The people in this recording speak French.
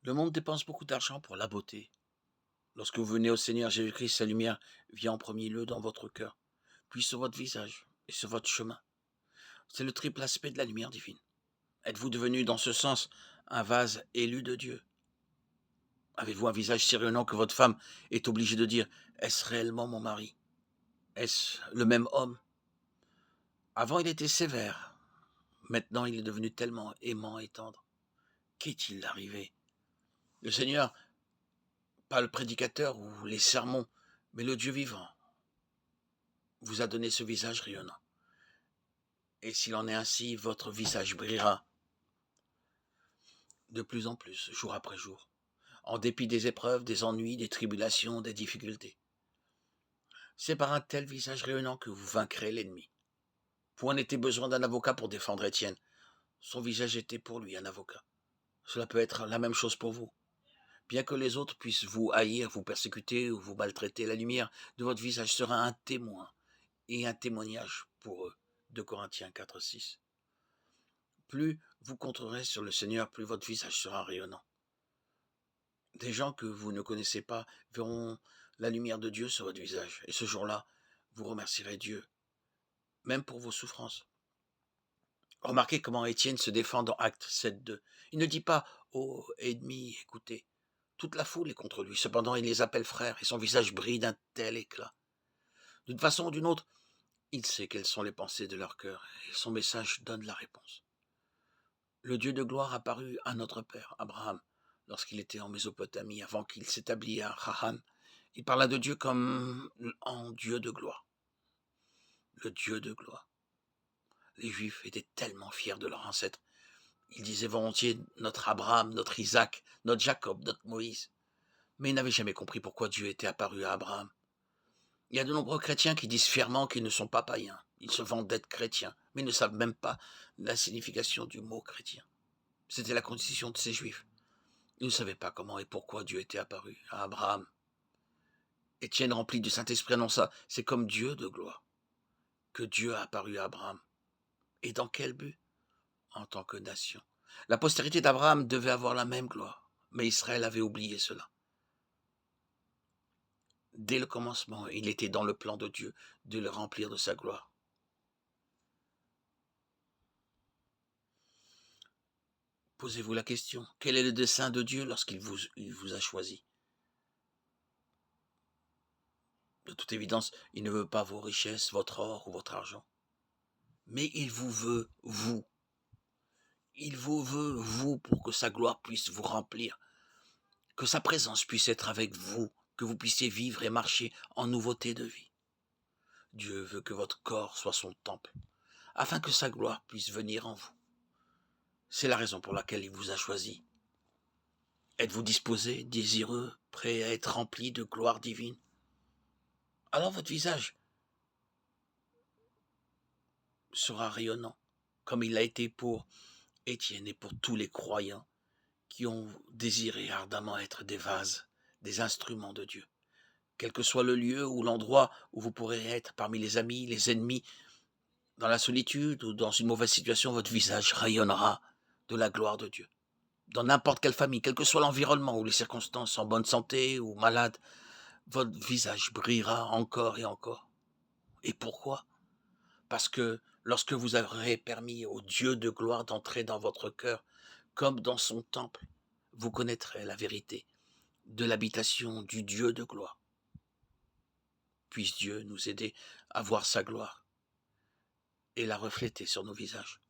Le monde dépense beaucoup d'argent pour la beauté. Lorsque vous venez au Seigneur Jésus-Christ, sa lumière vient en premier lieu dans votre cœur, puis sur votre visage et sur votre chemin. C'est le triple aspect de la lumière divine. Êtes-vous devenu dans ce sens un vase élu de Dieu? Avez-vous un visage si rayonnant que votre femme est obligée de dire: est-ce réellement mon mari? Est-ce le même homme? Avant il était sévère, maintenant il est devenu tellement aimant et tendre. Qu'est-il arrivé? Le Seigneur, pas le prédicateur ou les sermons, mais le Dieu vivant, vous a donné ce visage rayonnant. Et s'il en est ainsi, votre visage brillera de plus en plus, jour après jour, en dépit des épreuves, des ennuis, des tribulations, des difficultés. C'est par un tel visage rayonnant que vous vaincrez l'ennemi. Point n'était besoin d'un avocat pour défendre Étienne. Son visage était pour lui un avocat. Cela peut être la même chose pour vous. Bien que les autres puissent vous haïr, vous persécuter ou vous maltraiter, la lumière de votre visage sera un témoin et un témoignage pour eux. 2 Corinthiens 4:6. Plus vous compterez sur le Seigneur, plus votre visage sera rayonnant. Des gens que vous ne connaissez pas verront la lumière de Dieu sur votre visage. Et ce jour-là, vous remercierez Dieu, même pour vos souffrances. Remarquez comment Étienne se défend dans Acte 7:2. Il ne dit pas: «Oh, ennemis, écoutez». Toute la foule est contre lui. Cependant, il les appelle frères et son visage brille d'un tel éclat. D'une façon ou d'une autre, il sait quelles sont les pensées de leur cœur et son message donne la réponse. Le Dieu de gloire apparut à notre père, Abraham, lorsqu'il était en Mésopotamie, avant qu'il s'établisse à Haran. Il parla de Dieu comme en Dieu de gloire. Le Dieu de gloire. Les Juifs étaient tellement fiers de leur ancêtre. Ils disaient volontiers notre Abraham, notre Isaac, notre Jacob, notre Moïse. Mais ils n'avaient jamais compris pourquoi Dieu était apparu à Abraham. Il y a de nombreux chrétiens qui disent fièrement qu'ils ne sont pas païens. Ils se vantent d'être chrétiens, mais ne savent même pas la signification du mot chrétien. C'était la condition de ces Juifs. Ils ne savaient pas comment et pourquoi Dieu était apparu à Abraham. Étienne, rempli du Saint-Esprit, annonça: c'est comme Dieu de gloire que Dieu a apparu à Abraham. Et dans quel but? En tant que nation. La postérité d'Abraham devait avoir la même gloire, mais Israël avait oublié cela. Dès le commencement, il était dans le plan de Dieu de le remplir de sa gloire. Posez-vous la question, quel est le dessein de Dieu lorsqu'il vous a choisi? De toute évidence, il ne veut pas vos richesses, votre or ou votre argent. Mais il vous veut, vous. Il vous veut, vous, pour que sa gloire puisse vous remplir, que sa présence puisse être avec vous, que vous puissiez vivre et marcher en nouveauté de vie. Dieu veut que votre corps soit son temple, afin que sa gloire puisse venir en vous. C'est la raison pour laquelle il vous a choisi. Êtes-vous disposé, désireux, prêt à être rempli de gloire divine? Alors votre visage sera rayonnant, comme il l'a été pour Étienne et pour tous les croyants qui ont désiré ardemment être des vases, des instruments de Dieu. Quel que soit le lieu ou l'endroit où vous pourrez être, parmi les amis, les ennemis, dans la solitude ou dans une mauvaise situation, votre visage rayonnera de la gloire de Dieu. Dans n'importe quelle famille, quel que soit l'environnement ou les circonstances, en bonne santé ou malade, votre visage brillera encore et encore. Et pourquoi? Parce que lorsque vous aurez permis au Dieu de gloire d'entrer dans votre cœur, comme dans son temple, vous connaîtrez la vérité de l'habitation du Dieu de gloire. Puisse Dieu nous aider à voir sa gloire et la refléter sur nos visages.